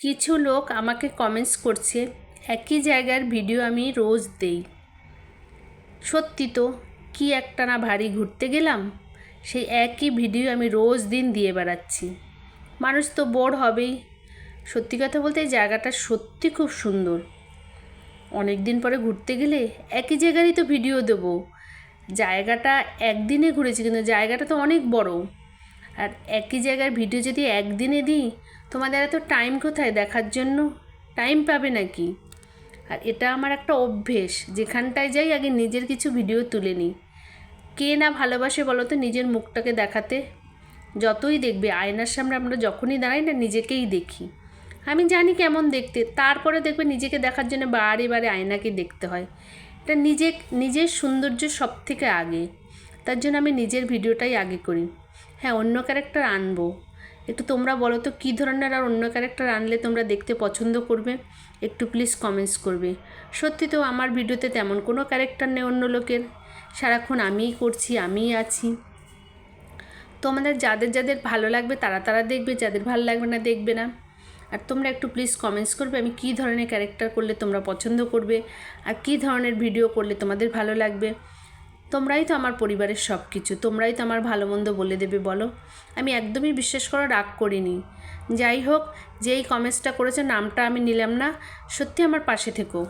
কিছু লোক আমাকে কমেন্টস করছে একই জায়গার ভিডিও আমি রোজ দেই। সত্যি তো, কি একটা না ভারী ঘুরতে গেলাম, সেই একই ভিডিও আমি রোজ দিন দিয়ে বেড়াচ্ছি। মানুষ তো বোর হবেই। সত্যি কথা বলতে এই জায়গাটা সত্যি খুব সুন্দর। অনেক দিন পরে ঘুরতে গেলে একই জায়গারই তো ভিডিও দেবো। জায়গাটা একদিনে ঘুরেছি, কিন্তু জায়গাটা তো অনেক বড়। আর একই জায়গার ভিডিও যদি একদিনে দিই, তোমাদের এত টাইম কোথায় দেখার জন্য? টাইম পাবে নাকি? আর এটা আমার একটা অভ্যেস, যেখানটায় যাই আগে নিজের কিছু ভিডিও তুলে নিই। কে না ভালোবাসে বলো তো নিজের মুখটাকে দেখাতে? যতই দেখবে আয়নার সামনে আমরা যখনই দাঁড়াই না, নিজেকেই দেখি। আমি জানি কেমন দেখতে, তারপরে দেখবে নিজেকে দেখার জন্য বারে বারে আয়নাকে দেখতে হয়। এটা নিজের সৌন্দর্য সব থেকে আগে। তার জন্য আমি নিজের ভিডিওটাই আগে করি। হ্যাঁ, অন্য ক্যারেক্টার আনবো। একটু তোমরা বলো তো কী ধরনের আর অন্য ক্যারেক্টার আনলে তোমরা দেখতে পছন্দ করবে? একটু প্লিজ কমেন্টস করবে। সত্যি তো আমার ভিডিওতে তেমন কোনো ক্যারেক্টার নেই অন্য লোকের। সারাক্ষণ আমিই করছি, আমিই আছি। তোমাদের যাদের যাদের ভালো লাগবে তারা দেখবে, যাদের ভালো লাগবে না দেখবে না। আর তোমরা একটু প্লিজ কমেন্টস করবে আমি কী ধরনের ক্যারেক্টার করলে তোমরা পছন্দ করবে, আর কী ধরনের ভিডিও করলে তোমাদের ভালো লাগবে। তোমরাই তো আমার পরিবারের সব কিছু, তোমরাই তো আমার ভালো মন্দ বলে দেবে বলো। আমি একদমই বিশ্বাস করো রাগ করিনি। যাই হোক, যেই কমেন্টসটা করেছে নামটা আমি নিলাম না, সত্যি আমার পাশে থেকো।